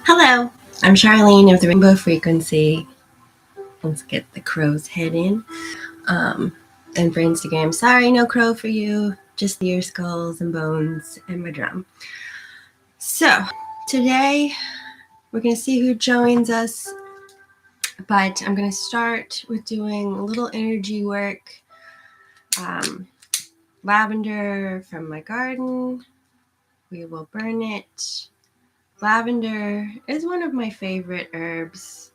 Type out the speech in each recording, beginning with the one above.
Hello, I'm Charlene of the Rainbow Frequency. Let's get the crow's head in. And for Instagram, sorry, no crow for you, just the ear skulls and bones and my drum. So, today we're going to see who joins us, but I'm going to start with doing a little energy work. Lavender from my garden, we will burn it. Lavender is one of my favorite herbs.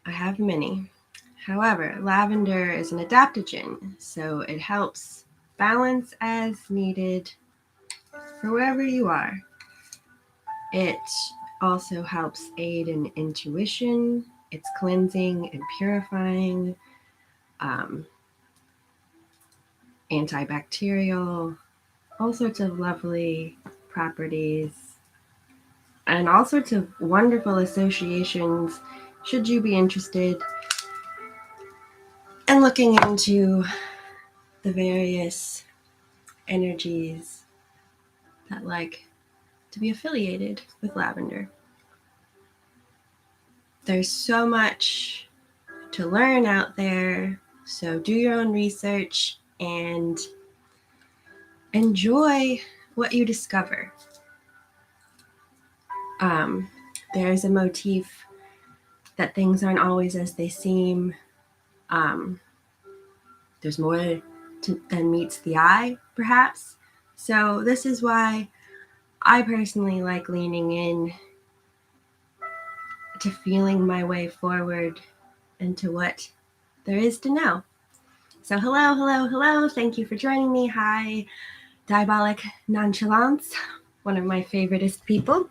I have many. However, lavender is an adaptogen, so it helps balance as needed for wherever you are. It also helps aid in intuition. It's cleansing and purifying, antibacterial, all sorts of lovely properties, and all sorts of wonderful associations should you be interested in looking into the various energies that like to be affiliated with lavender. There's so much to learn out there, so do your own research and enjoy what you discover. There's a motif that things aren't always as they seem. There's more than meets the eye, perhaps. So this is why I personally like leaning in to feeling my way forward into what there is to know. So hello. Thank you for joining me. Hi, Diabolic Nonchalance, one of my favoriteest people.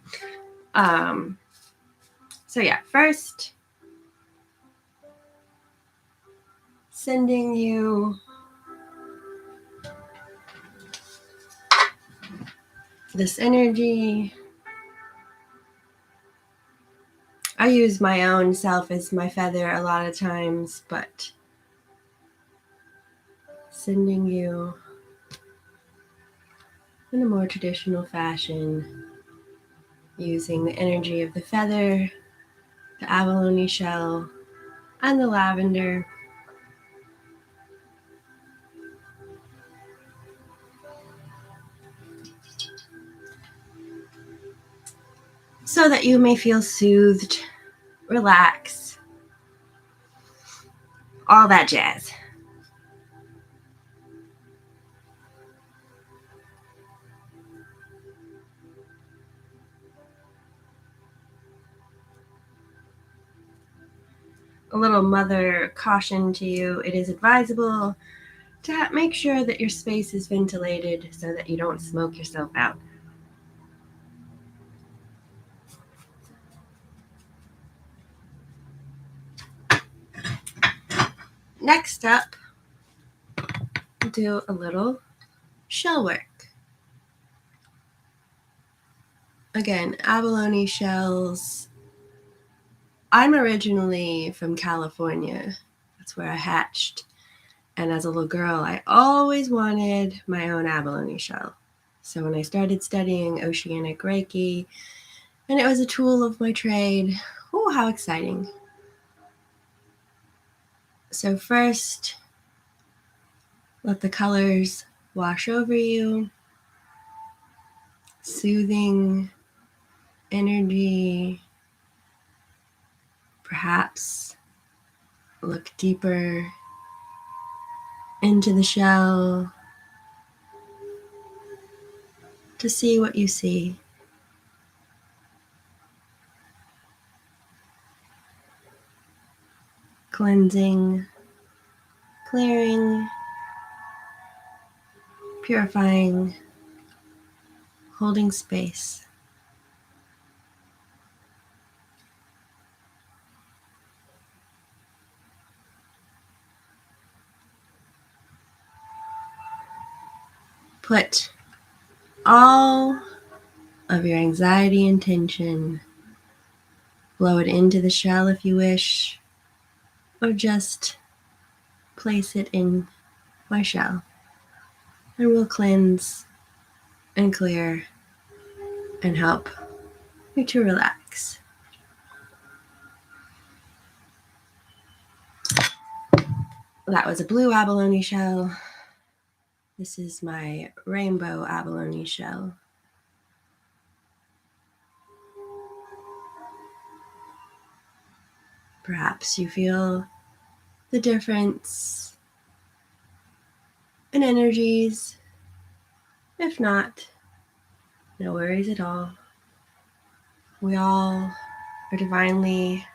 So yeah, first, sending you this energy. I use my own self as my feather a lot of times, but sending you in a more traditional fashion, using the energy of the feather, the abalone shell, and the lavender. So that you may feel soothed, relax, all that jazz. A little mother caution to you: it is advisable to make sure that your space is ventilated so that you don't smoke yourself out. Next up, do a little shell work. Again, abalone shells. I'm originally from California. That's where I hatched. And as a little girl, I always wanted my own abalone shell. So when I started studying oceanic Reiki, and it was a tool of my trade, oh, how exciting. So first, let the colors wash over you. Soothing energy. Perhaps look deeper into the shell to see what you see. Cleansing, clearing, purifying, holding space. Put all of your anxiety and tension, blow it into the shell if you wish, or just place it in my shell, and we'll cleanse and clear and help you to relax. That was a blue abalone shell. This is my rainbow abalone shell. Perhaps you feel the difference in energies. If not, no worries at all. We all are divinely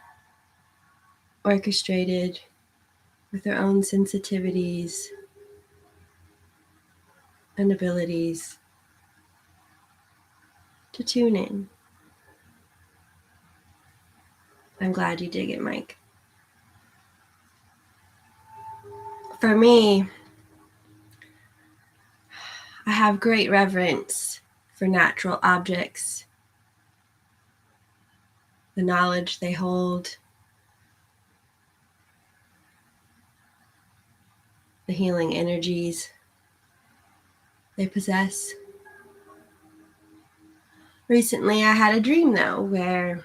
orchestrated with our own sensitivities and abilities to tune in. I'm glad you dig it, Mike. For me, I have great reverence for natural objects, the knowledge they hold, the healing energies they possess. Recently, I had a dream, though, where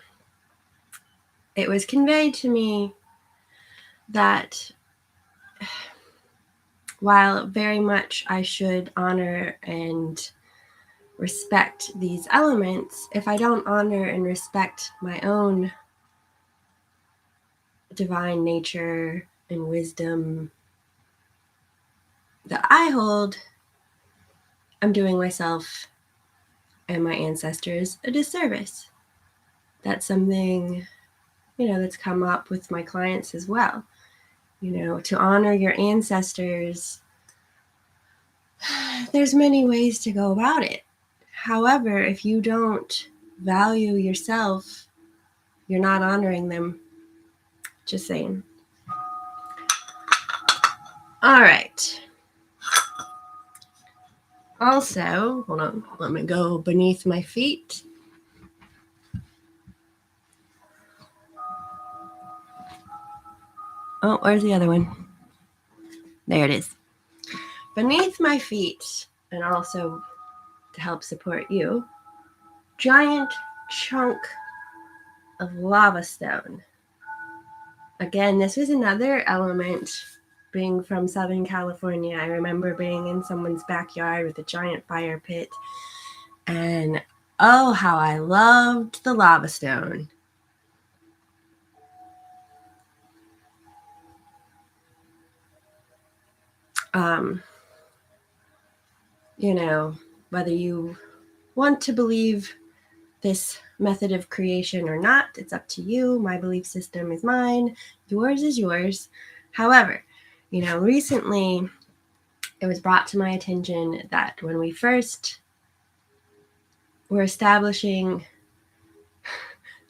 it was conveyed to me that while very much I should honor and respect these elements, if I don't honor and respect my own divine nature and wisdom that I hold, I'm doing myself and my ancestors a disservice. That's something, that's come up with my clients as well. To honor your ancestors, there's many ways to go about it. However, if you don't value yourself, you're not honoring them. Just saying. All right. Also, hold on, let me go beneath my feet. Oh, where's the other one? There it is. Beneath my feet, and also to help support you, giant chunk of lava stone. Again, this was another element. Being from Southern California, I remember being in someone's backyard with a giant fire pit, and oh, how I loved the lava stone. Whether you want to believe this method of creation or not, it's up to you. My belief system is mine. Yours is yours. However, recently it was brought to my attention that when we first were establishing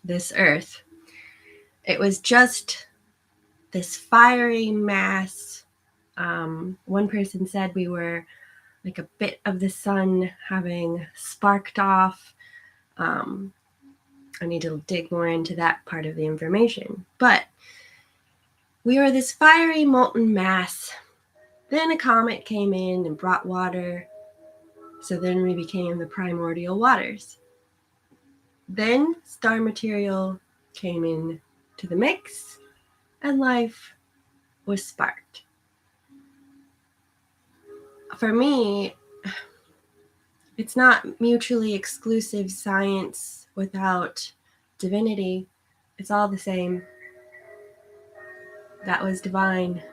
this earth, it was just this fiery mass. One person said we were like a bit of the sun having sparked off. I need to dig more into that part of the information. But we were this fiery molten mass. Then a comet came in and brought water. So then we became the primordial waters. Then star material came in to the mix and life was sparked. For me, it's not mutually exclusive science without divinity. It's all the same. That was divine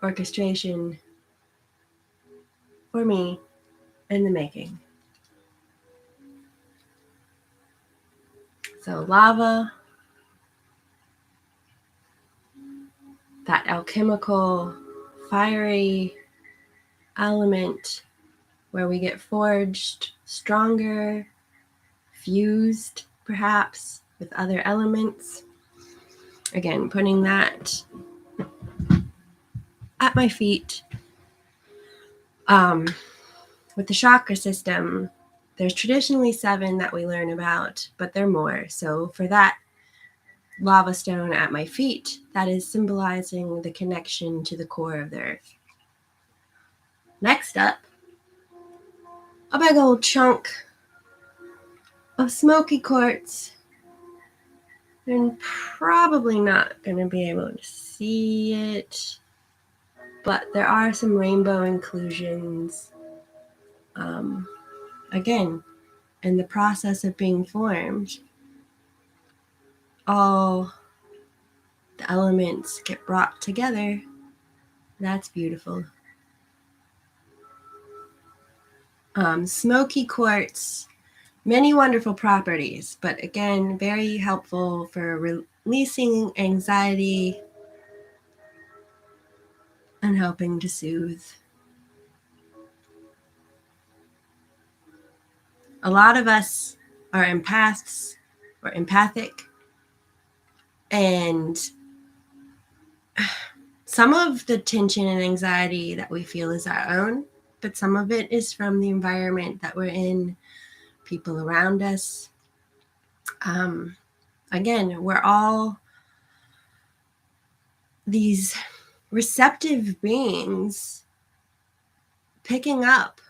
orchestration for me in the making. So lava, that alchemical, fiery element where we get forged stronger, fused perhaps with other elements. Again, putting that at my feet. With the chakra system, there's traditionally 7 that we learn about, but there are more. So for that lava stone at my feet, that is symbolizing the connection to the core of the earth. Next up, a big old chunk of smoky quartz You're probably not going to be able to see it, but there are some rainbow inclusions. Again, in the process of being formed, all the elements get brought together. That's beautiful. Smoky quartz, many wonderful properties, but again, very helpful for releasing anxiety and helping to soothe. A lot of us are empaths or empathic, and some of the tension and anxiety that we feel is our own, but some of it is from the environment that we're in, people around us. Again, we're all these receptive beings picking up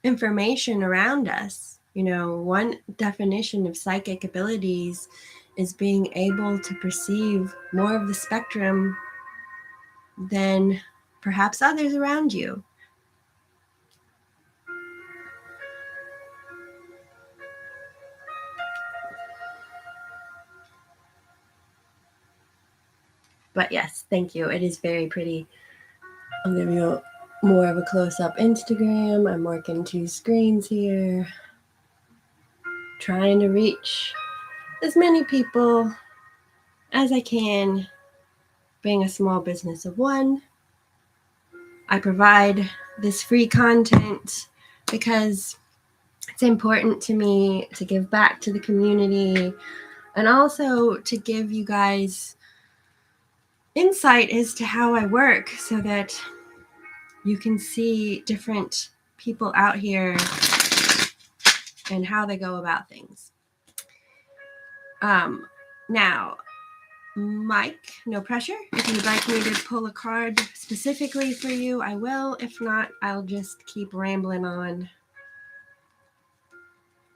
information around us. You know, one definition of psychic abilities is being able to perceive more of the spectrum than perhaps others around you. But yes, thank you. It is very pretty. I'll give you more of a close-up Instagram. I'm working 2 screens here, trying to reach as many people as I can, being a small business of one. I provide this free content because it's important to me to give back to the community and also to give you guys insight as to how I work so that you can see different people out here and how they go about things. Now, Mike, no pressure. If you'd like me to pull a card specifically for you, I will. If not, I'll just keep rambling on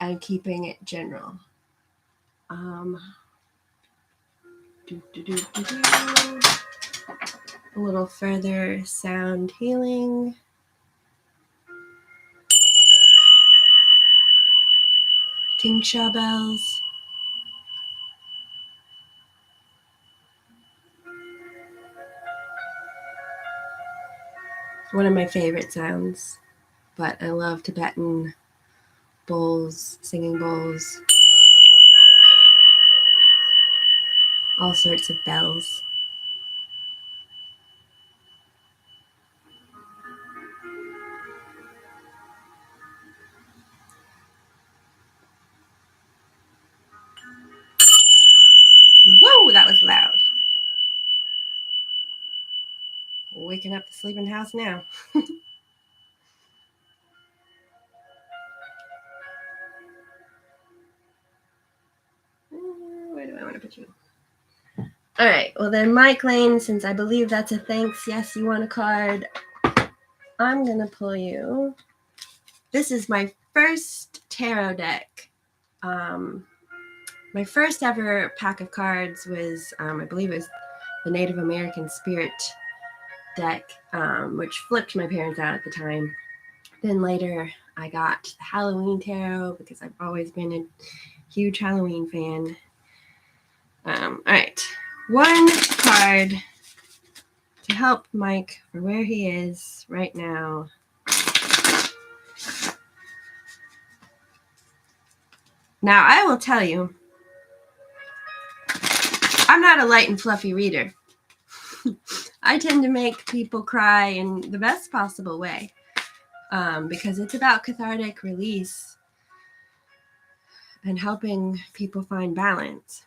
and keeping it general. A little further sound healing. Tingsha bells. One of my favorite sounds, but I love Tibetan bowls, singing bowls, all sorts of bells. Whoa, that was loud. Waking up the sleeping house now. Where do I want to put you? All right, well then, Mike Lane, since I believe that's a thanks, yes, you want a card, I'm going to pull you. This is my first tarot deck. My first ever pack of cards was, I believe it was the Native American Spirit deck, which flipped my parents out at the time. Then later, I got the Halloween tarot because I've always been a huge Halloween fan. All right, one card to help Mike for where he is right now. Now, I will tell you, I'm not a light and fluffy reader. I tend to make people cry in the best possible way because it's about cathartic release and helping people find balance.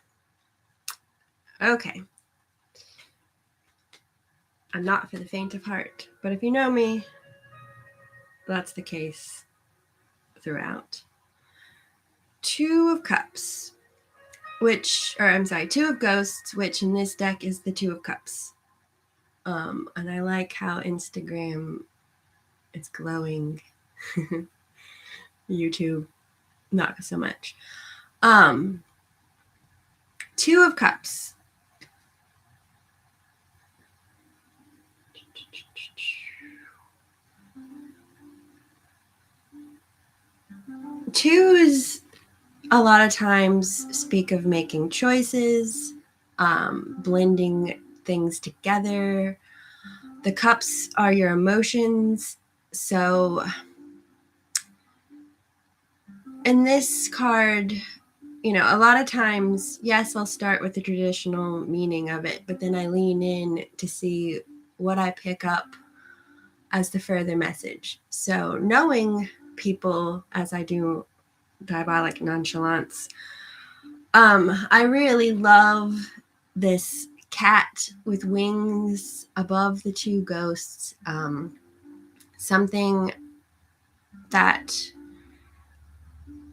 Okay. I'm not for the faint of heart, but if you know me, that's the case throughout. 2 of Cups, Two of Ghosts, which in this deck is the 2 of Cups. And I like how Instagram is glowing. YouTube, not so much. Two of Cups. Twos a lot of times speak of making choices, blending things together. The cups are your emotions. So in this card, a lot of times, yes, I'll start with the traditional meaning of it, but then I lean in to see what I pick up as the further message. So knowing people as I do diabolic nonchalance, I really love this cat with wings above the two ghosts. Something that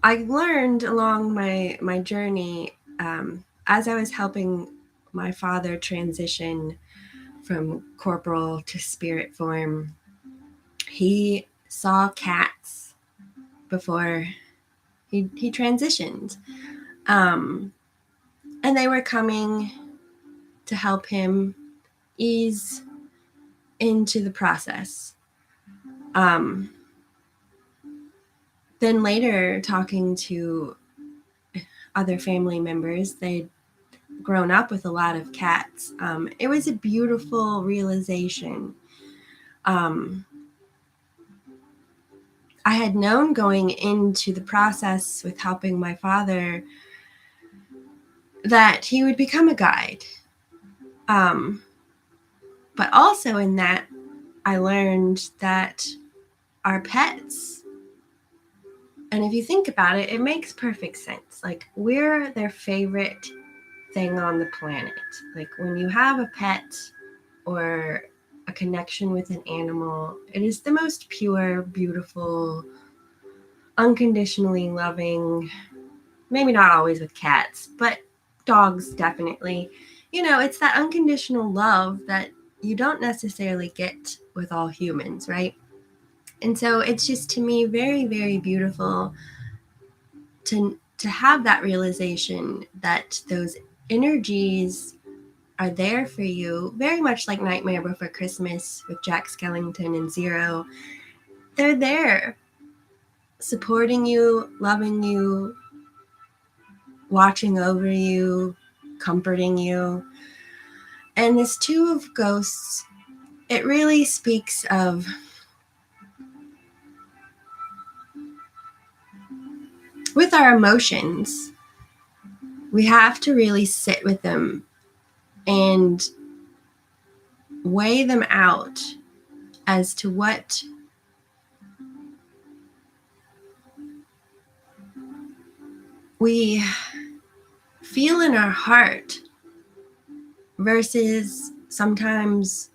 I learned along my journey, as I was helping my father transition from corporal to spirit form. He saw cats before he transitioned, and they were coming to help him ease into the process. Then later, talking to other family members, they'd grown up with a lot of cats. It was a beautiful realization. I had known going into the process with helping my father that he would become a guide. But also in that, I learned that our pets, and if you think about it, it makes perfect sense. Like, we're their favorite thing on the planet. Like, when you have a pet or a connection with an animal, it is the most pure, beautiful, unconditionally loving, maybe not always with cats, but dogs definitely. It's that unconditional love that you don't necessarily get with all humans, right? And so it's just, to me, very, very beautiful to have that realization that those energies are there for you, very much like Nightmare Before Christmas with Jack Skellington and Zero. They're there supporting you, loving you, watching over you, comforting you. And this Two of Ghosts, it really speaks of with our emotions, we have to really sit with them and weigh them out as to what we feel in our heart versus sometimes,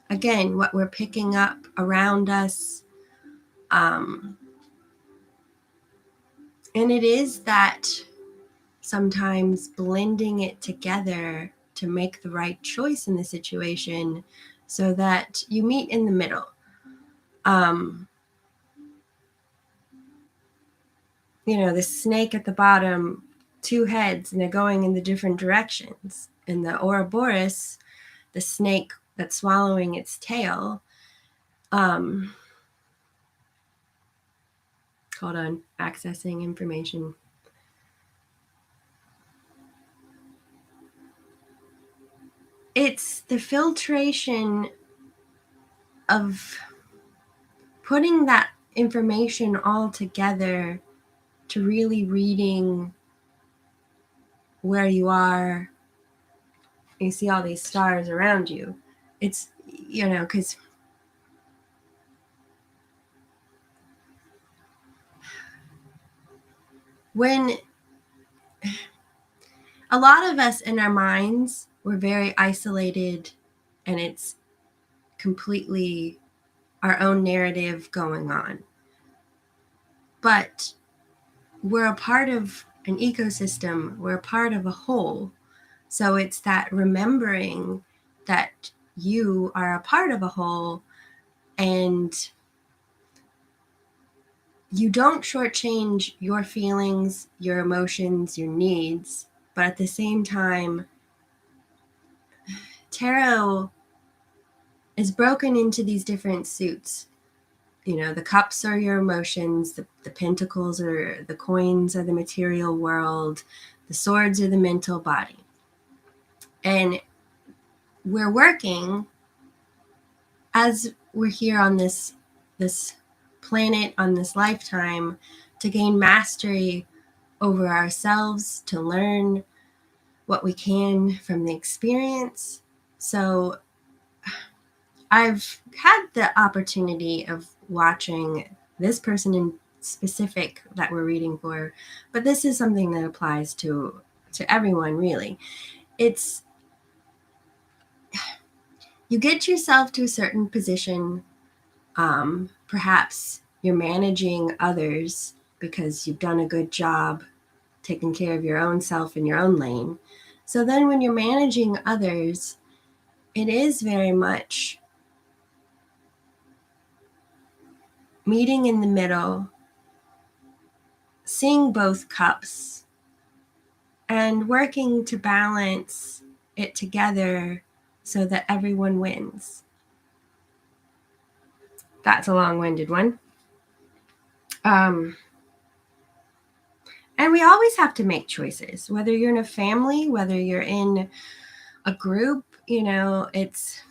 again, what we're picking up around us. And it is that sometimes blending it together to make the right choice in the situation so that you meet in the middle. The snake at the bottom, two heads, and they're going in the different directions. And the Ouroboros, the snake that's swallowing its tail, hold on, accessing information. It's the filtration of putting that information all together to really reading where you are. You see all these stars around you. It's, because when a lot of us in our minds, we're very isolated and it's completely our own narrative going on. But we're a part of an ecosystem, we're a part of a whole. So it's that remembering that you are a part of a whole, and you don't shortchange your feelings, your emotions, your needs, but at the same time, tarot is broken into these different suits. You know, the cups are your emotions, the pentacles are the coins are the material world, the swords are the mental body. And we're working, as we're here on this planet, on this lifetime, to gain mastery over ourselves, to learn what we can from the experience. So I've had the opportunity of watching this person in specific that we're reading for, but this is something that applies to everyone, really. It's, you get yourself to a certain position. Perhaps you're managing others because you've done a good job taking care of your own self in your own lane. So then when you're managing others, it is very much meeting in the middle, seeing both cups, and working to balance it together so that everyone wins. That's a long-winded one. And we always have to make choices, whether you're in a family, whether you're in a group. You know, it's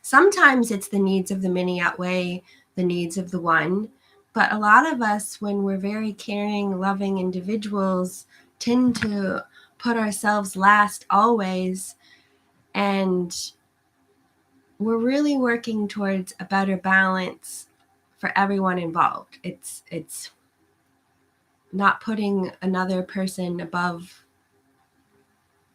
sometimes it's the needs of the many outweigh the needs of the one. But a lot of us, when we're very caring, loving individuals, tend to put ourselves last always. And we're really working towards a better balance for everyone involved. It's not putting another person above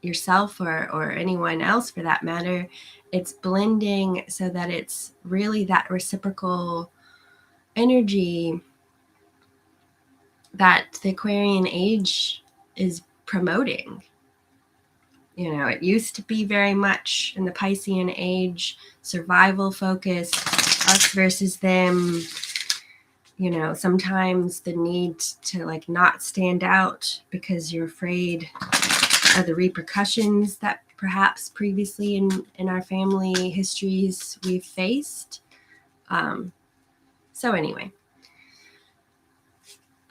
yourself or anyone else for that matter. It's blending so that it's really that reciprocal energy that the Aquarian age is promoting. You know, it used to be very much in the Piscean age, survival focused, us versus them. You know, sometimes the need to like not stand out because you're afraid of the repercussions that perhaps previously in our family histories we've faced. So anyway,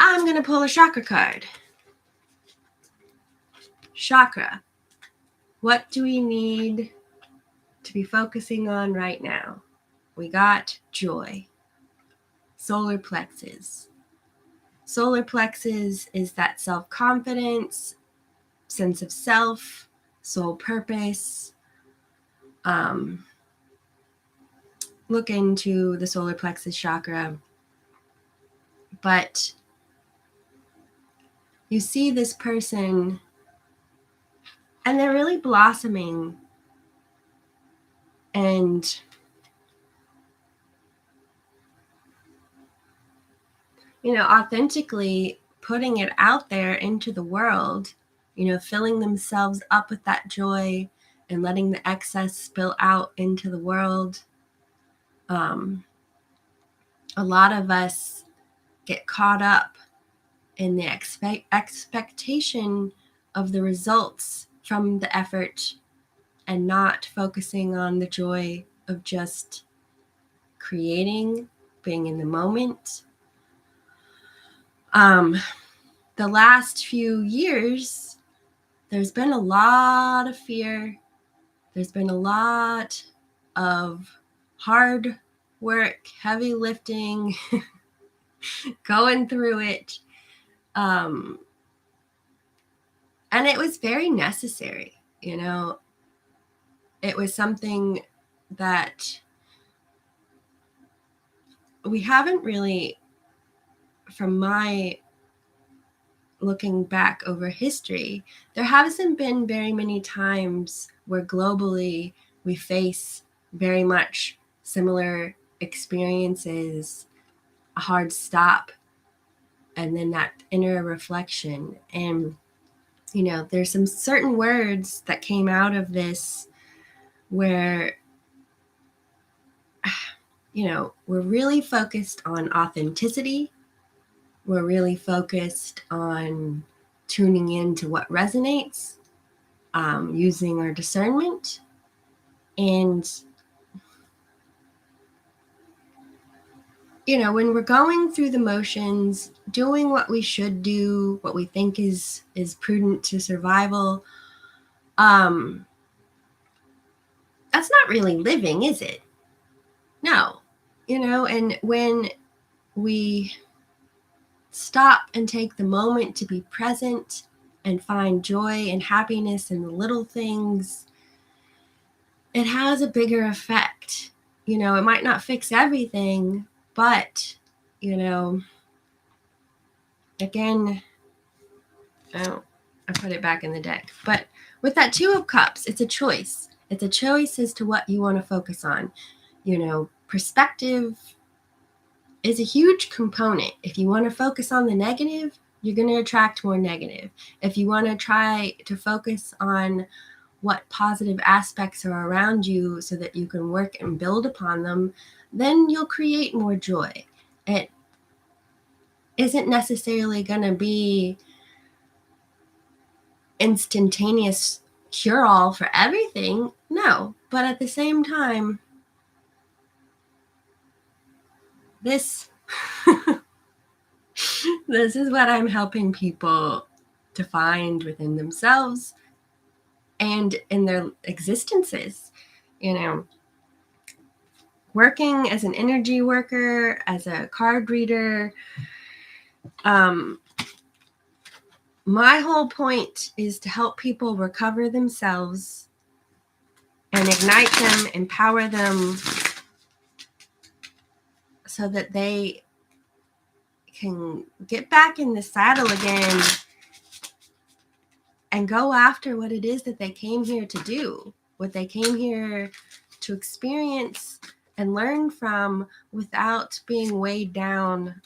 I'm going to pull a chakra card. Chakra. What do we need to be focusing on right now? We got joy. Solar plexus. Solar plexus is that self-confidence, sense of self, soul purpose. Look into the solar plexus chakra. But you see this person and they're really blossoming and you know, authentically putting it out there into the world, you know, filling themselves up with that joy and letting the excess spill out into the world. A lot of us get caught up in the expectation of the results from the effort and not focusing on the joy of just creating, being in the moment. The last few years, there's been a lot of fear. There's been a lot of hard work, heavy lifting, going through it. And it was very necessary, you know. It was something that we haven't really, from my looking back over history, there hasn't been very many times where globally we face very much similar experiences, a hard stop, and then that inner reflection. And, you know, there's some certain words that came out of this where, you know, we're really focused on authenticity. We're really focused on tuning in to what resonates, using our discernment, and when we're going through the motions, doing what we should do, what we think is prudent to survival, that's not really living, is it? No. And when we stop and take the moment to be present and find joy and happiness in the little things, it has a bigger effect. It might not fix everything, but, again, oh, I put it back in the deck. But with that Two of Cups, it's a choice. It's a choice as to what you want to focus on. Perspective is a huge component. If you want to focus on the negative, you're going to attract more negative. If you want to try to focus on what positive aspects are around you so that you can work and build upon them, then you'll create more joy. It isn't necessarily going to be instantaneous cure-all for everything, no. But at the same time, this this is what I'm helping people to find within themselves and in their existences. Working as an energy worker, as a card reader, my whole point is to help people recover themselves and ignite them, empower them, so that they can get back in the saddle again and go after what it is that they came here to do, what they came here to experience and learn from, without being weighed down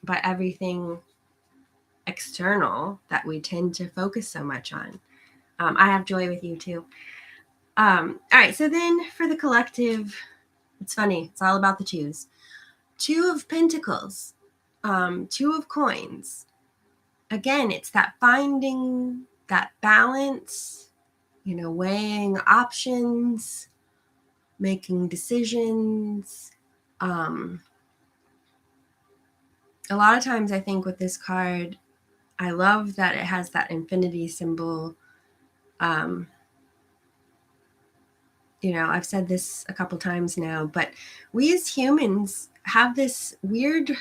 by everything external that we tend to focus so much on. I have joy with you too. All right, so then for the collective, it's funny, it's all about the twos. Two of Pentacles, Two of Coins. Again, it's that finding that balance, weighing options, making decisions. A lot of times I think with this card, I love that it has that infinity symbol. I've said this a couple times now, but we as humans have this weird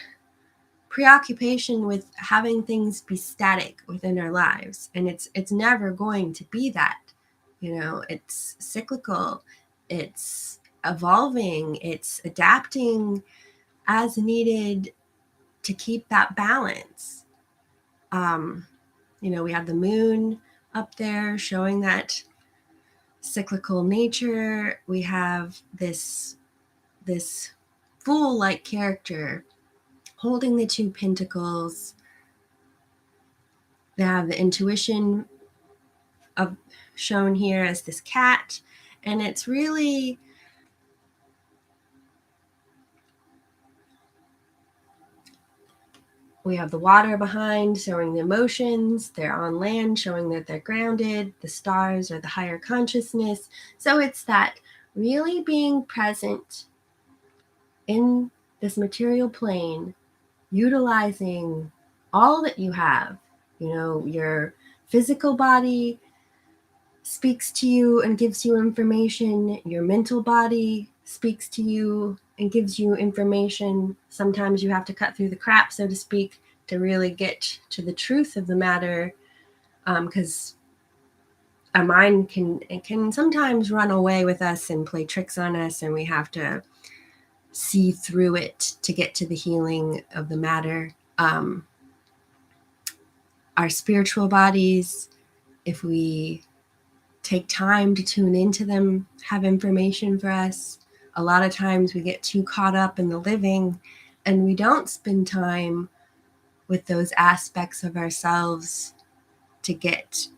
preoccupation with having things be static within our lives, and it's never going to be that. It's cyclical, it's evolving, it's adapting as needed to keep that balance. We have the moon up there showing that cyclical nature. We have this fool-like character holding the two pentacles. They have the intuition of shown here as this cat, and it's really we have the water behind showing the emotions. They're on land showing that they're grounded. The stars are the higher consciousness. So it's that really being present in this material plane, utilizing all that you have. Your physical body speaks to you and gives you information. Your mental body speaks to you and gives you information. Sometimes you have to cut through the crap, so to speak, to really get to the truth of the matter, because our mind can sometimes run away with us and play tricks on us, and we have to see through it to get to the healing of the matter. Our spiritual bodies, if we take time to tune into them, have information for us. A lot of times we get too caught up in the living and we don't spend time with those aspects of ourselves to get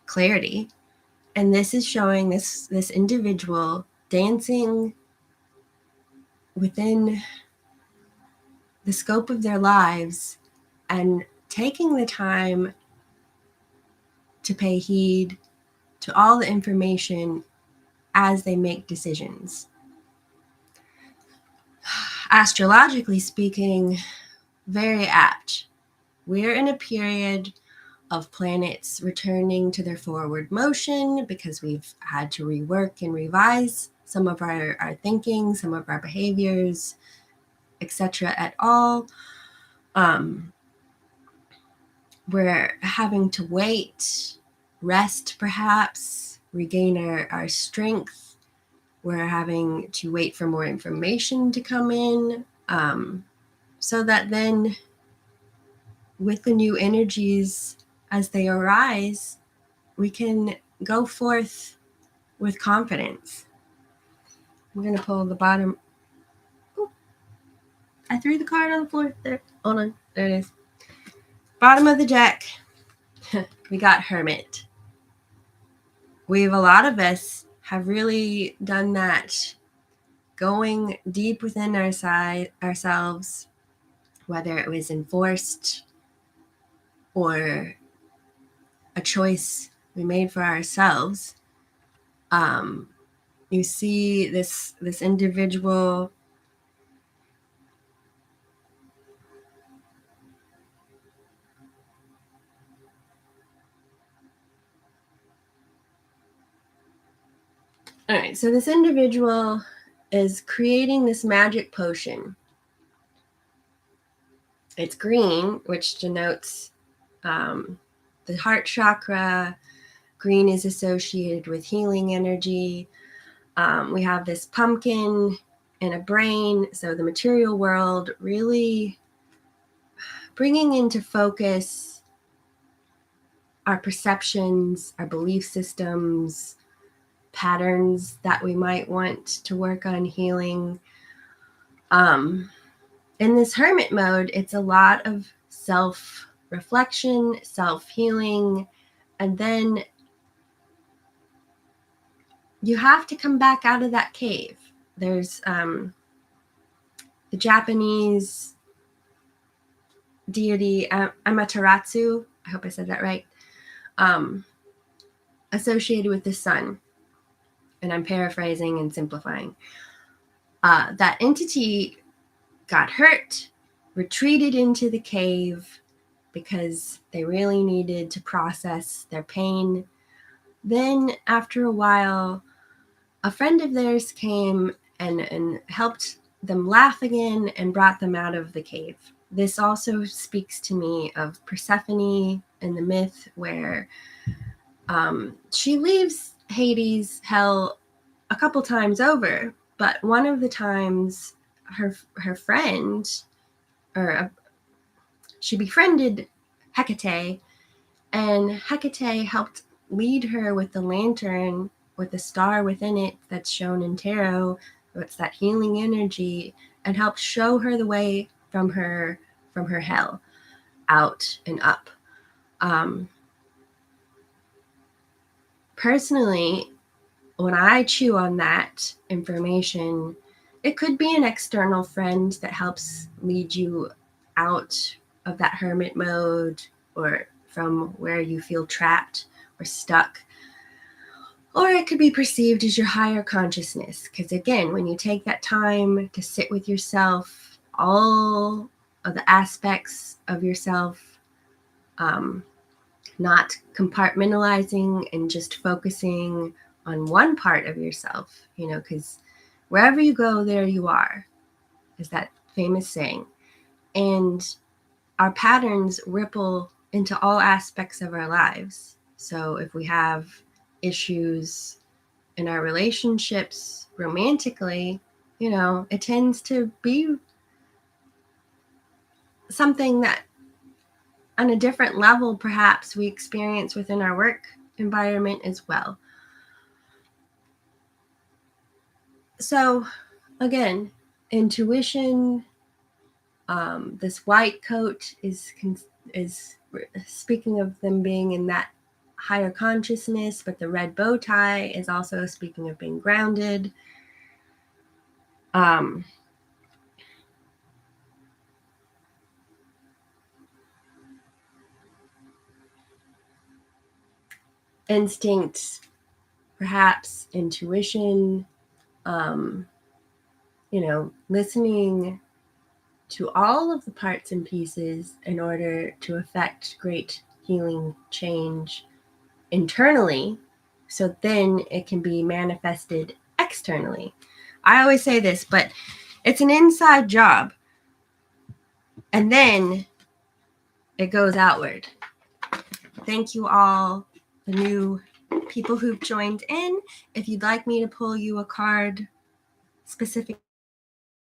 clarity. And this is showing this individual dancing within the scope of their lives and taking the time to pay heed to all the information as they make decisions. Astrologically speaking, very apt. We're in a period of planets returning to their forward motion because we've had to rework and revise some of our thinking, some of our behaviors, etc. at all. We're having to wait, rest perhaps, regain our strength. We're having to wait for more information to come in, so that then with the new energies as they arise, we can go forth with confidence. I'm going to pull the bottom. Ooh, I threw the card on the floor. There. Hold on. There it is. Bottom of the deck. We got Hermit. A lot of us have really done that, going deep within ourselves, whether it was enforced or a choice we made for ourselves. You see this individual All right, so this individual is creating this magic potion. It's green, which denotes the heart chakra. Green is associated with healing energy. We have this pumpkin and a brain. So the material world really bringing into focus our perceptions, our belief systems, patterns that we might want to work on healing. In this hermit mode, it's a lot of self-reflection, self-healing, and then you have to come back out of that cave. There's the Japanese deity Amaterasu, I hope I said that right, associated with the sun, and I'm paraphrasing and simplifying. That entity got hurt, retreated into the cave because they really needed to process their pain. Then after a while, a friend of theirs came and helped them laugh again and brought them out of the cave. This also speaks to me of Persephone in the myth, where she leaves Hades, hell, a couple times over, but one of the times her friend, she befriended Hecate, and Hecate helped lead her with the lantern with the star within it that's shown in tarot. It's that healing energy, and helped show her the way from her hell out and up. Personally, when I chew on that information, it could be an external friend that helps lead you out of that hermit mode, or from where you feel trapped or stuck. Or it could be perceived as your higher consciousness. Because again, when you take that time to sit with yourself, all of the aspects of yourself, not compartmentalizing and just focusing on one part of yourself, because wherever you go, there you are, is that famous saying. And our patterns ripple into all aspects of our lives. So if we have issues in our relationships romantically, it tends to be something that on a different level perhaps we experience within our work environment as well. So again, intuition, this white coat is speaking of them being in that higher consciousness, but the red bow tie is also speaking of being grounded. instinct, perhaps intuition, listening to all of the parts and pieces in order to effect great healing change internally, so then it can be manifested externally. I always say this, but it's an inside job, and then it goes outward. Thank you all, the new people who've joined in. If you'd like me to pull you a card specific,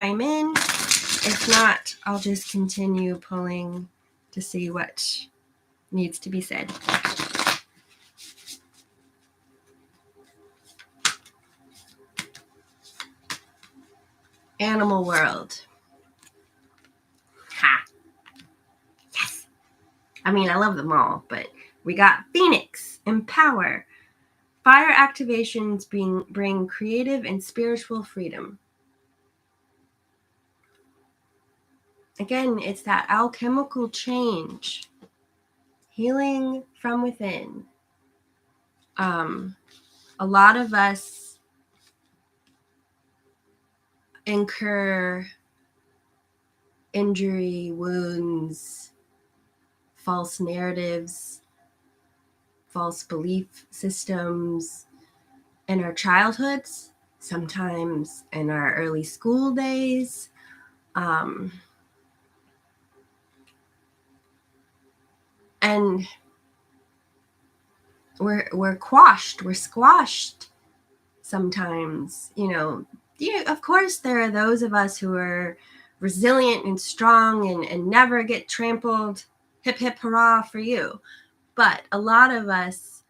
I'm in. If not, I'll just continue pulling to see what needs to be said. Animal world. Ha. Yes. I mean, I love them all, but we got Phoenix, empower. Fire activations bring creative and spiritual freedom. Again, it's that alchemical change. Healing from within. A lot of us incur injury, wounds, false narratives, false belief systems in our childhoods, sometimes in our early school days. And we're quashed, we're squashed sometimes. Of course, there are those of us who are resilient and strong and never get trampled. Hip, hip, hurrah for you. But a lot of us,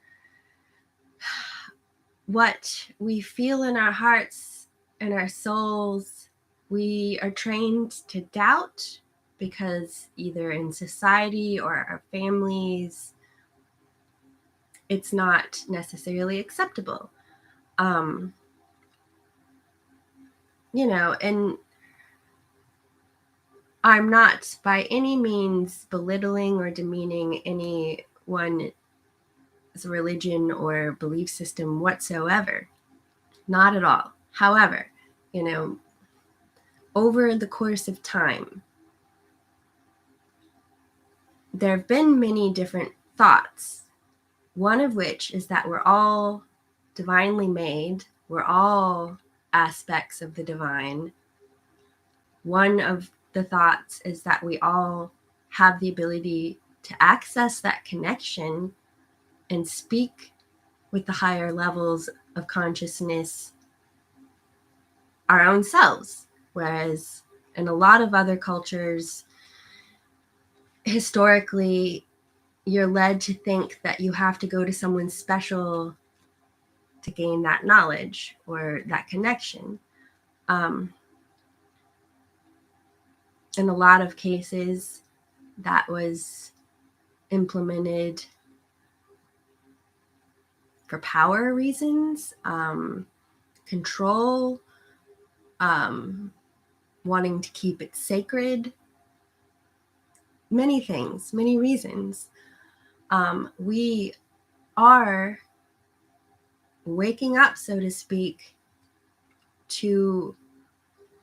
what we feel in our hearts and our souls, we are trained to doubt because either in society or our families, it's not necessarily acceptable. And I'm not by any means belittling or demeaning anyone's religion or belief system whatsoever. Not at all. However, over the course of time, there have been many different thoughts, one of which is that we're all divinely made. We're all aspects of the divine. One of the thoughts is that we all have the ability to access that connection and speak with the higher levels of consciousness our own selves. Whereas in a lot of other cultures, historically, you're led to think that you have to go to someone special to gain that knowledge or that connection. In a lot of cases, that was implemented for power reasons, control, wanting to keep it sacred, many things, many reasons. We are waking up, so to speak, to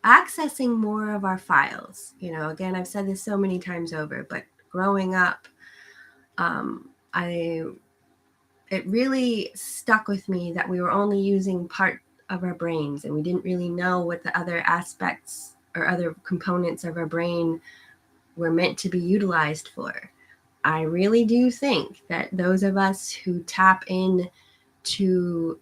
accessing more of our files. Again, I've said this so many times over, but growing up, it really stuck with me that we were only using part of our brains and we didn't really know what the other aspects or other components of our brain were meant to be utilized for. I really do think that those of us who tap in to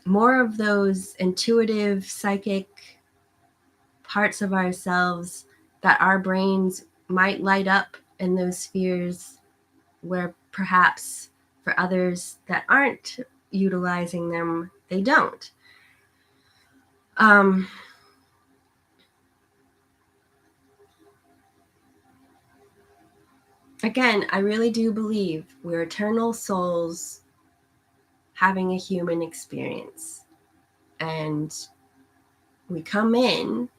more of those intuitive, psychic parts of ourselves, that our brains might light up in those spheres where perhaps for others that aren't utilizing them, they don't. Again, I really do believe we're eternal souls having a human experience. And we come in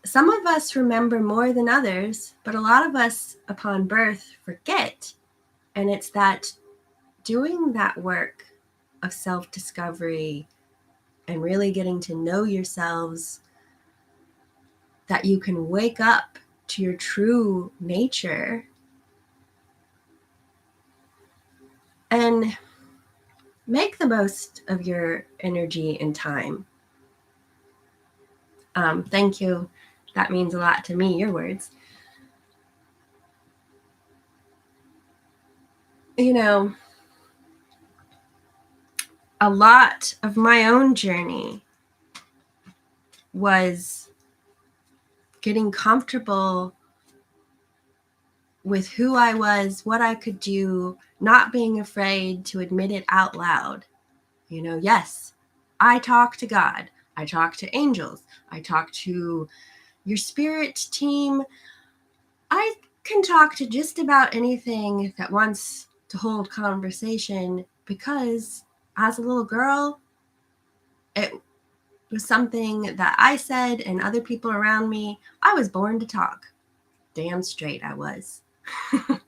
Some of us remember more than others, but a lot of us upon birth forget. And it's that doing that work of self-discovery and really getting to know yourselves that you can wake up to your true nature and make the most of your energy and time. Thank you. That means a lot to me, your words. You know, a lot of my own journey was getting comfortable with who I was, what I could do, not being afraid to admit it out loud. You know, yes, I talk to God. I talk to angels. I talk to your spirit team. I can talk to just about anything that wants to hold conversation because as a little girl, it was something that I said and other people around me. I was born to talk. Damn straight I was. Because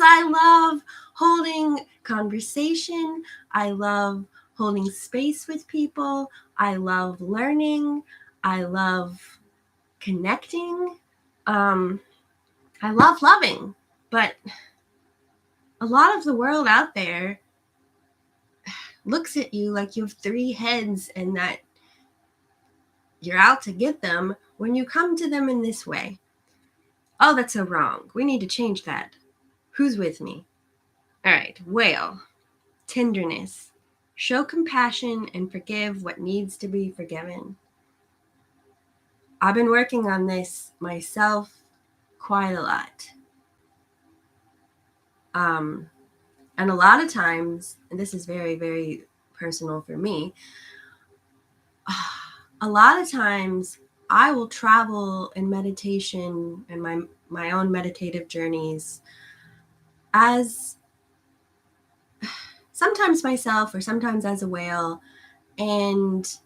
I love holding conversation. I love holding space with people. I love learning. I love connecting. I love loving. But a lot of the world out there looks at you like you have 3 heads and that you're out to get them when you come to them in this way. Oh, that's so wrong. We need to change that. Who's with me? All right, whale. Tenderness. Show compassion and forgive what needs to be forgiven. I've been working on this myself quite a lot. And a lot of times, and this is very, very personal for me, a lot of times I will travel in meditation and my own meditative journeys as sometimes myself or sometimes as a whale and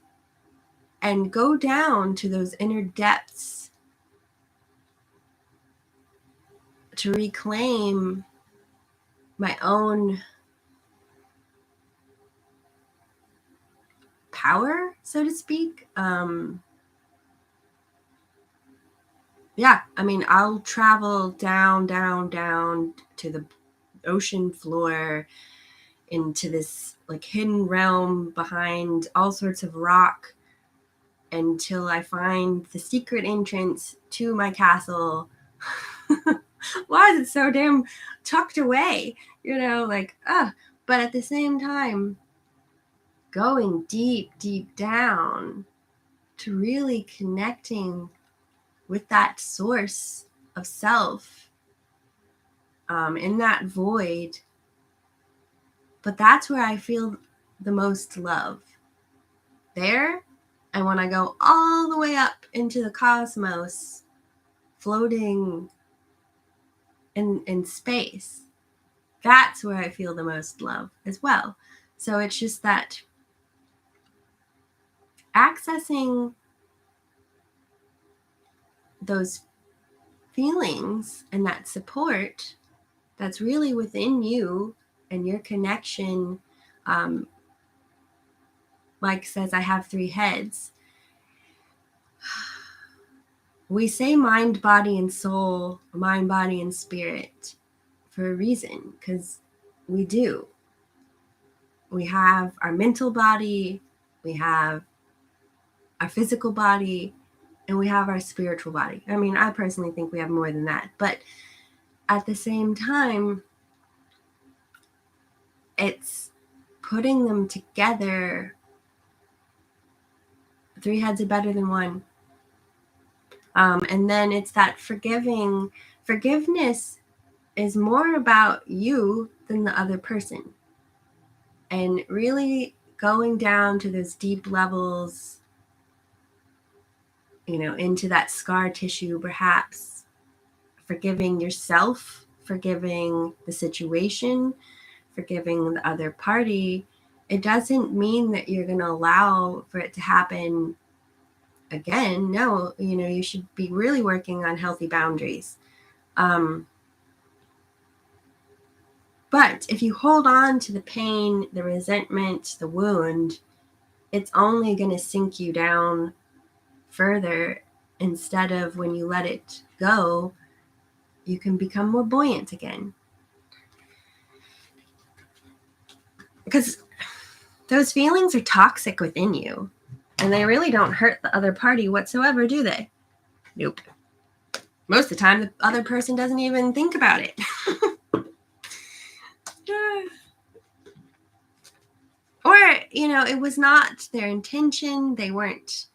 go down to those inner depths to reclaim my own power, so to speak. Yeah, I mean, I'll travel down to the ocean floor into this like hidden realm behind all sorts of rock until I find the secret entrance to my castle. Why is it so damn tucked away? You know, like, but at the same time, going deep, deep down to really connecting with that source of self in that void. But that's where I feel the most love. There, and when I go all the way up into the cosmos, floating in space, that's where I feel the most love as well. So it's just that accessing those feelings and that support that's really within you and your connection. Mike says, I have 3 heads. We say mind, body, and soul, mind, body, and spirit for a reason, because we do. We have our mental body, we have our physical body, and we have our spiritual body. I mean, I personally think we have more than that. But at the same time, it's putting them together. 3 heads are better than 1. And then it's that forgiving. Forgiveness is more about you than the other person. And really going down to those deep levels, you know, into that scar tissue, perhaps forgiving yourself, forgiving the situation, forgiving the other party. It doesn't mean that you're going to allow for it to happen again, no, you should be really working on healthy boundaries. But if you hold on to the pain, the resentment, the wound, it's only going to sink you down further, instead of when you let it go, you can become more buoyant again. Because those feelings are toxic within you, and they really don't hurt the other party whatsoever, do they? Nope. Most of the time, the other person doesn't even think about it. Or, it was not their intention. They weren't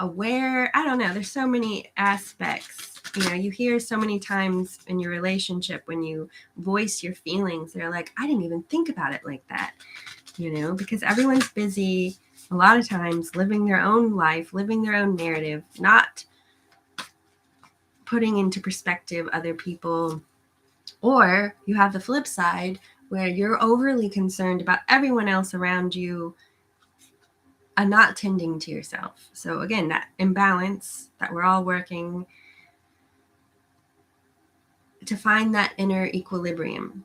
aware. I don't know. There's so many aspects. You hear so many times in your relationship when you voice your feelings, they're like, I didn't even think about it like that, because everyone's busy a lot of times living their own life, living their own narrative, not putting into perspective other people. Or you have the flip side where you're overly concerned about everyone else around you and not tending to yourself. So again, that imbalance that we're all working to find, that inner equilibrium.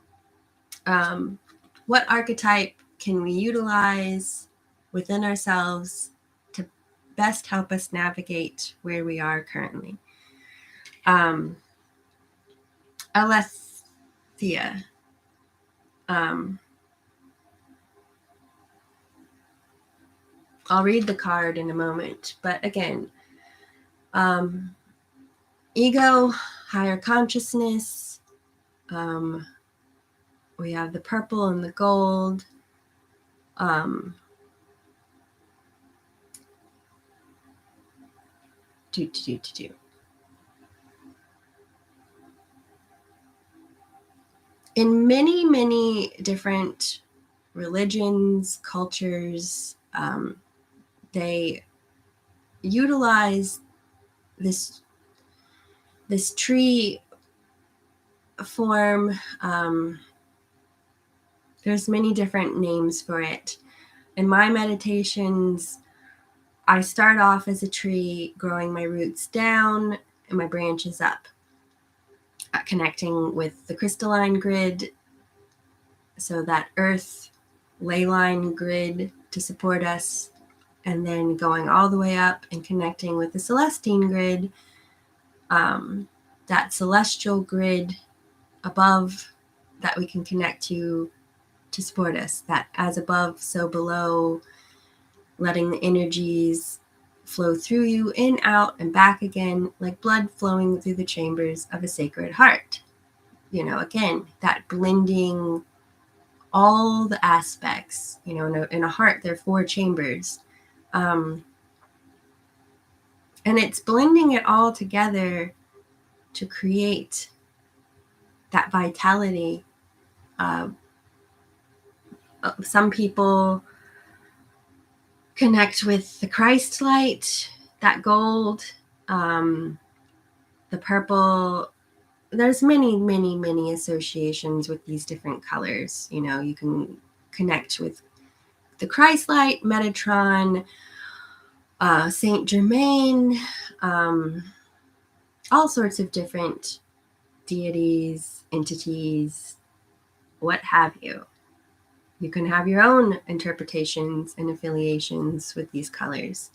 What archetype can we utilize within ourselves to best help us navigate where we are currently? Alethea. I'll read the card in a moment, but again, ego, higher consciousness. We have the purple and the gold. In many, many different religions, cultures, they utilize this tree form. There's many different names for it. In my meditations, I start off as a tree, growing my roots down and my branches up, connecting with the crystalline grid, so that earth ley line grid to support us, and then going all the way up and connecting with the celestine grid, that celestial grid above that we can connect to support us, that as above, so below, letting the energies flow through you, in, out, and back again, like blood flowing through the chambers of a sacred heart. Again, that blending all the aspects. In a heart, there are 4 chambers. And it's blending it all together to create that vitality. Some people connect with the Christ light, that gold, the purple. There's many, many, many associations with these different colors. You can connect with the Christ light, Metatron, Saint Germain, all sorts of different deities, entities, what have you. You can have your own interpretations and affiliations with these colors.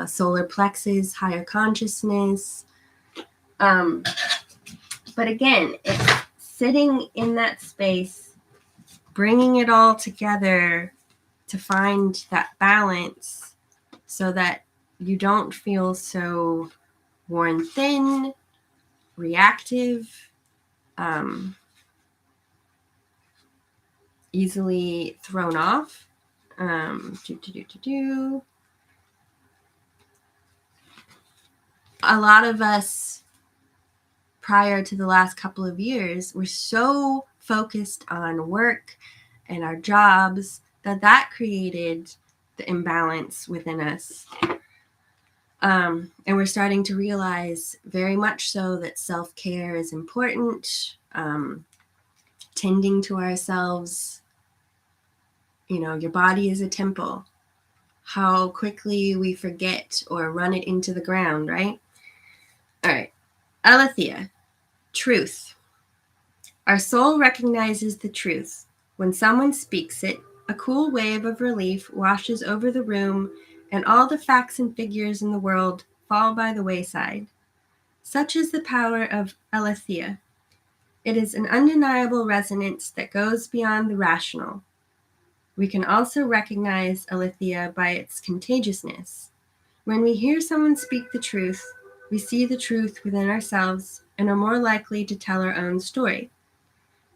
Solar plexus, higher consciousness. But again, it's sitting in that space, bringing it all together to find that balance so that you don't feel so worn thin, reactive, easily thrown off. A lot of us, prior to the last couple of years, were so focused on work and our jobs that created the imbalance within us. And we're starting to realize very much so that self-care is important, tending to ourselves. Your body is a temple. how quickly we forget or run it into the ground, right? All right. Aletheia, truth. Our soul recognizes the truth. When someone speaks it, a cool wave of relief washes over the room, and all the facts and figures in the world fall by the wayside. Such is the power of aletheia. It is an undeniable resonance that goes beyond the rational. We can also recognize aletheia by its contagiousness. When we hear someone speak the truth, we see the truth within ourselves and are more likely to tell our own story.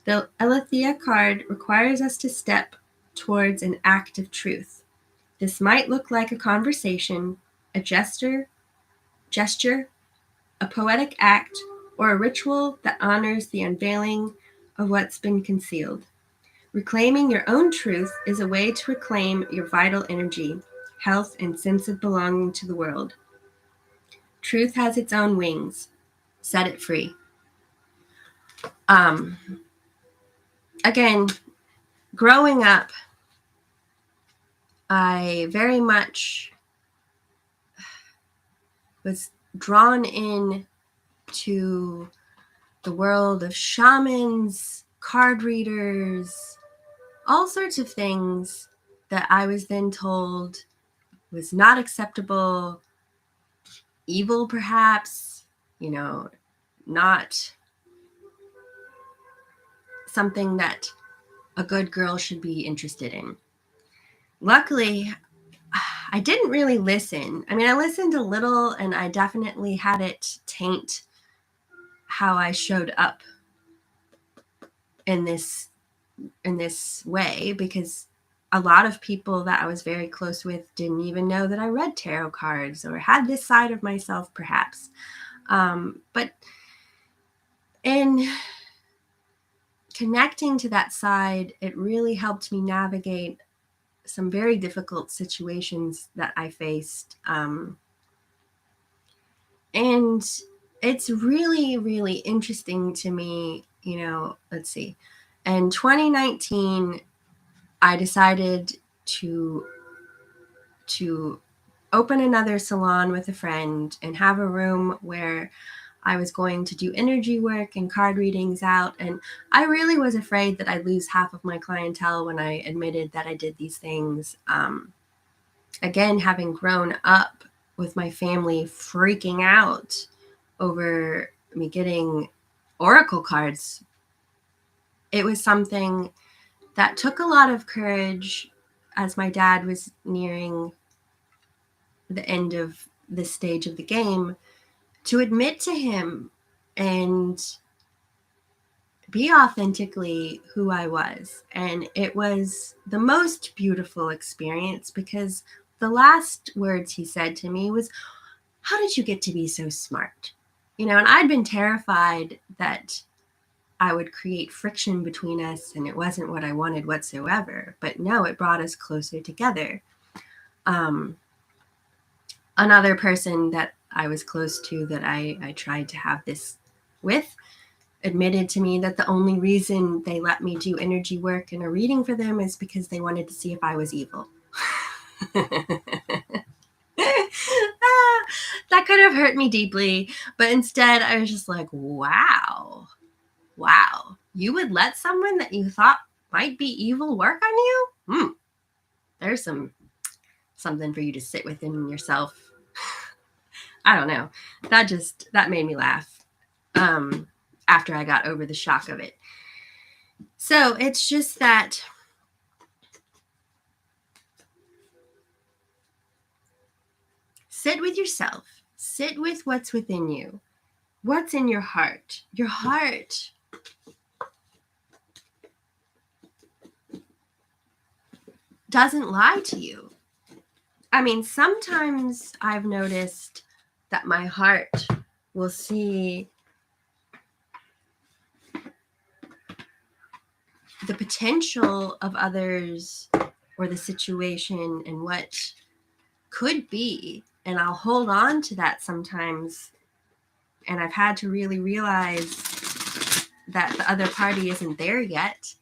The aletheia card requires us to step towards an act of truth. This might look like a conversation, a gesture, a poetic act, or a ritual that honors the unveiling of what's been concealed. Reclaiming your own truth is a way to reclaim your vital energy, health, and sense of belonging to the world. Truth has its own wings. Set it free. Again, growing up, I very much was drawn in to the world of shamans, card readers, all sorts of things that I was then told was not acceptable, evil perhaps, not something that a good girl should be interested in. Luckily, I didn't really listen. I mean, I listened a little, and I definitely had it taint how I showed up in this way, because a lot of people that I was very close with didn't even know that I read tarot cards or had this side of myself, perhaps. But in connecting to that side, it really helped me navigate some very difficult situations that I faced. And it's really, really interesting to me, let's see. In 2019, I decided to open another salon with a friend and have a room where I was going to do energy work and card readings out. And I really was afraid that I'd lose half of my clientele when I admitted that I did these things. Again, having grown up with my family freaking out over me getting oracle cards, it was something that took a lot of courage as my dad was nearing the end of this stage of the game to admit to him and be authentically who I was. And it was the most beautiful experience, because the last words he said to me was, "How did you get to be so smart?" And I'd been terrified that I would create friction between us, and it wasn't what I wanted whatsoever. But no, it brought us closer together. Another person that I was close to that I tried to have this with admitted to me that the only reason they let me do energy work and a reading for them is because they wanted to see if I was evil. That could have hurt me deeply, but instead I was just like, wow, you would let someone that you thought might be evil work on you? There's something for you to sit within yourself. I don't know. That made me laugh after I got over the shock of it. So it's just that sit with yourself. Sit with what's within you. What's in your heart? Your heart doesn't lie to you. I mean, sometimes I've noticed that my heart will see the potential of others or the situation and what could be, and I'll hold on to that sometimes. And I've had to really realize that the other party isn't there yet,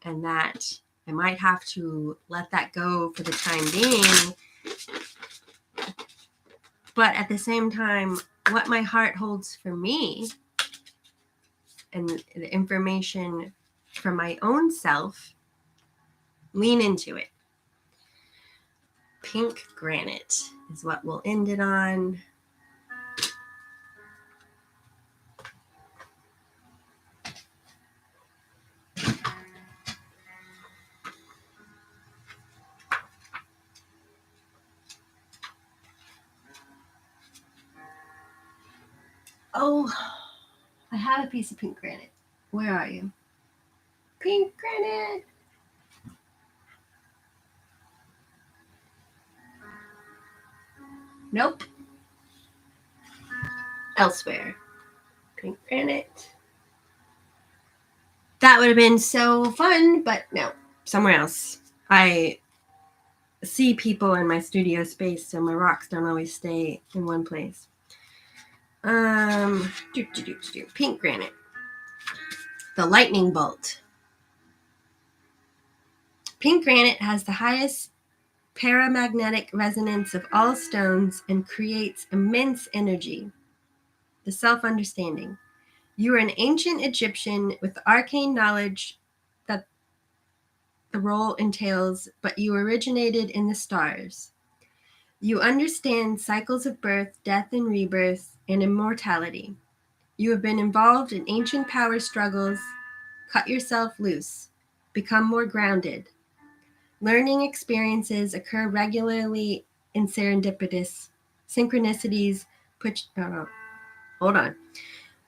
and that I might have to let that go for the time being But at the same time, what my heart holds for me and the information from my own self, lean into it. Pink granite is what we'll end it on. Oh, I have a piece of pink granite. Where are you? Pink granite. Nope. Elsewhere. Pink granite. That would have been so fun, but no, somewhere else. I see people in my studio space, so my rocks don't always stay in one place. Pink granite. The lightning bolt. Pink granite has the highest paramagnetic resonance of all stones and creates immense energy. The self-understanding. You are an ancient Egyptian with arcane knowledge that the role entails, but you originated in the stars. You understand cycles of birth, death, and rebirth, and immortality. You have been involved in ancient power struggles. Cut yourself loose. Become more grounded. Learning experiences occur regularly in synchronicities. Hold on.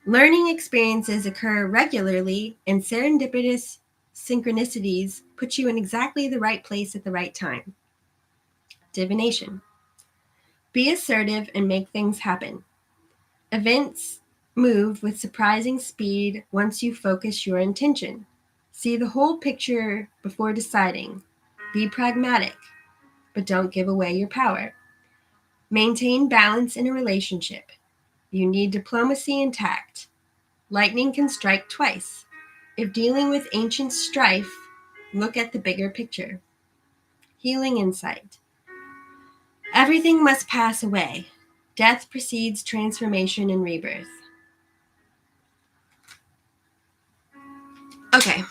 Learning experiences occur regularly, and serendipitous synchronicities put you in exactly the right place at the right time. Divination. Be assertive and make things happen. Events move with surprising speed once you focus your intention. See the whole picture before deciding. Be pragmatic, but don't give away your power. Maintain balance in a relationship. You need diplomacy and tact. Lightning can strike twice. If dealing with ancient strife, look at the bigger picture. Healing insight. Everything must pass away. Death precedes transformation and rebirth. Okay.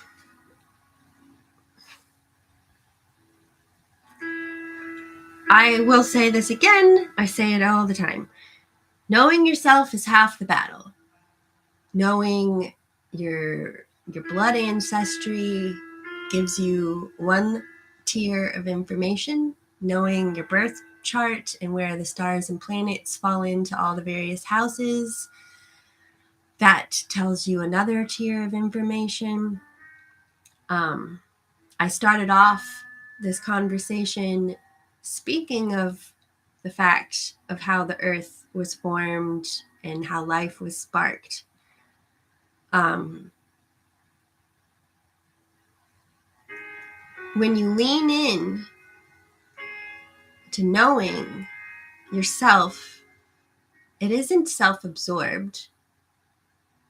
I will say this again. I say it all the time. Knowing yourself is half the battle. Knowing your blood ancestry gives you one tier of information. Knowing your birth chart and where the stars and planets fall into all the various houses, that tells you another tier of information. I started off this conversation speaking of the fact of how the earth was formed and how life was sparked. When you lean in to knowing yourself, it isn't self-absorbed.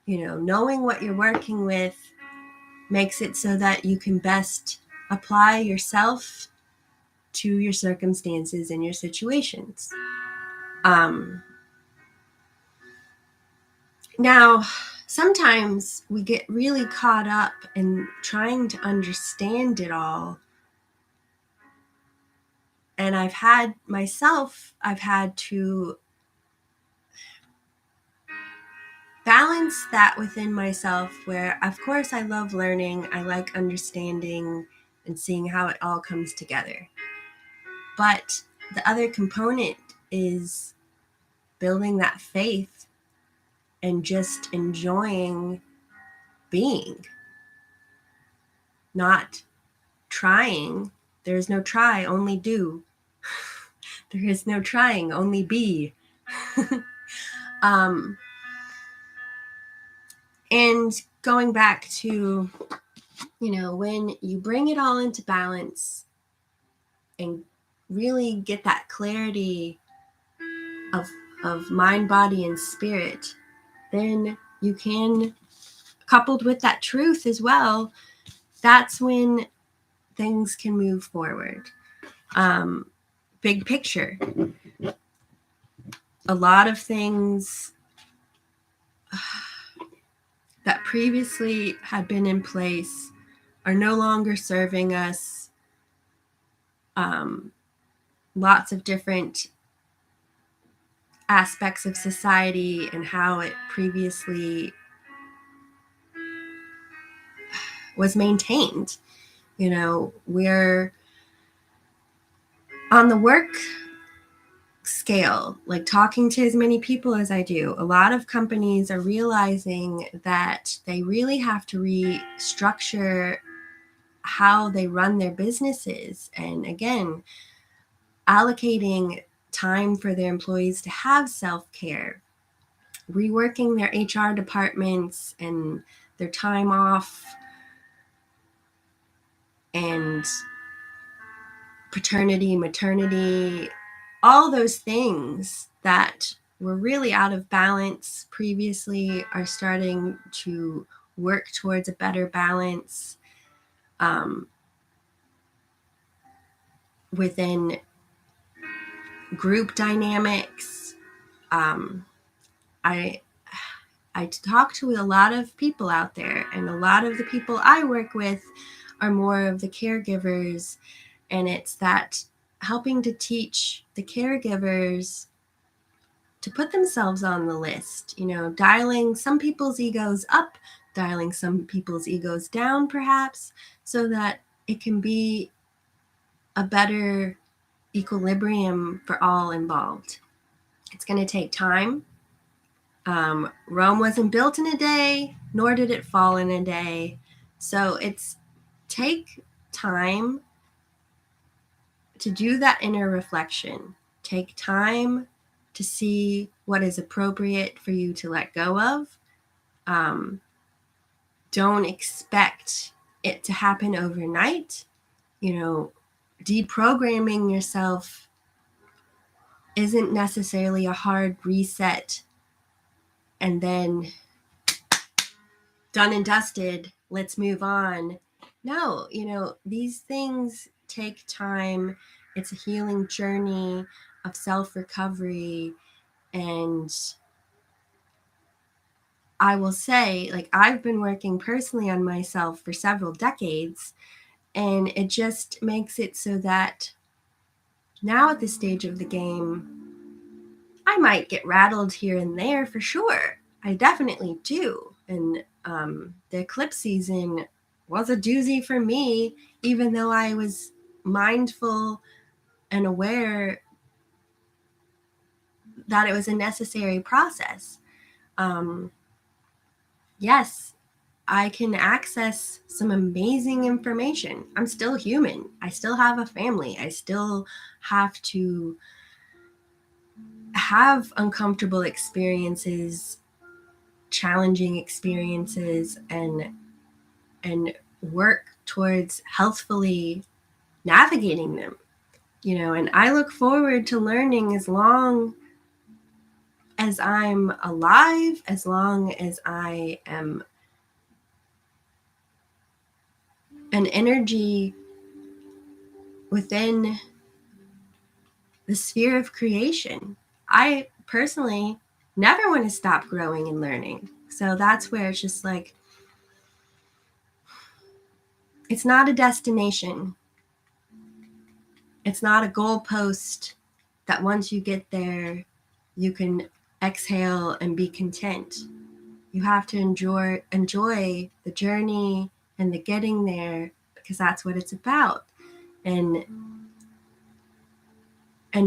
Knowing what you're working with makes it so that you can best apply yourself to your circumstances and your situations. Now, sometimes we get really caught up in trying to understand it all. And I've had to balance that within myself, where of course I love learning, I like understanding and seeing how it all comes together. But the other component is building that faith and just enjoying being, not trying. There's no try, only do. There is no trying, only be. And going back to, when you bring it all into balance and really get that clarity of mind, body, and spirit, then you can, coupled with that truth as well, that's when things can move forward. big picture. A lot of things that previously had been in place are no longer serving us. Lots of different aspects of society and how it previously was maintained. We're on the work scale, like talking to as many people as I do, a lot of companies are realizing that they really have to restructure how they run their businesses. And again, allocating time for their employees to have self-care, reworking their HR departments and their time off, and paternity, maternity, all those things that were really out of balance previously are starting to work towards a better balance within group dynamics. I talk to a lot of people out there, and a lot of the people I work with are more of the caregivers, and it's that helping to teach the caregivers to put themselves on the list, dialing some people's egos up, dialing some people's egos down, perhaps, so that it can be a better equilibrium for all involved. It's going to take time. Rome wasn't built in a day, nor did it fall in a day. So it's take time to do that inner reflection. Take time to see what is appropriate for you to let go of. Don't expect it to happen overnight. Deprogramming yourself isn't necessarily a hard reset and then done and dusted, let's move on. No, these things take time. It's a healing journey of self-recovery. And I will say, I've been working personally on myself for several decades, and it just makes it so that now at this stage of the game, I might get rattled here and there for sure. I definitely do. And the eclipse season was a doozy for me, even though I was mindful and aware that it was a necessary process. Yes, I can access some amazing information. I'm still human. I still have a family. I still have to have uncomfortable experiences, challenging experiences, and work towards healthfully navigating them. And I look forward to learning as long as I'm alive, as long as I am an energy within the sphere of creation. I personally never want to stop growing and learning. So that's where it's just like, it's not a destination. It's not a goalpost that once you get there, you can exhale and be content. You have to enjoy the journey and the getting there, because that's what it's about. And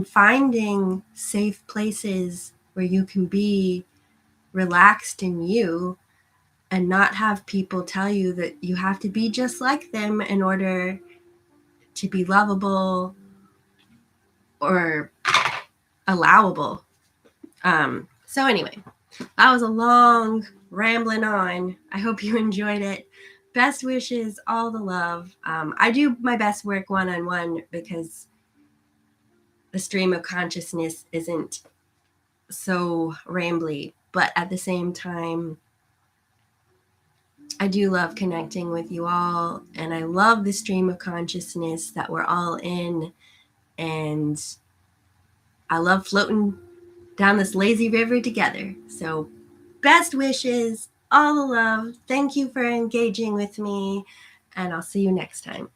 finding safe places where you can be relaxed in you and not have people tell you that you have to be just like them in order to be lovable or allowable. So anyway, that was a long rambling on. I hope you enjoyed it. Best wishes, all the love. I do my best work one-on-one because the stream of consciousness isn't so rambly, but at the same time, I do love connecting with you all, and I love the stream of consciousness that we're all in, and I love floating down this lazy river together. So best wishes, all the love. Thank you for engaging with me, and I'll see you next time.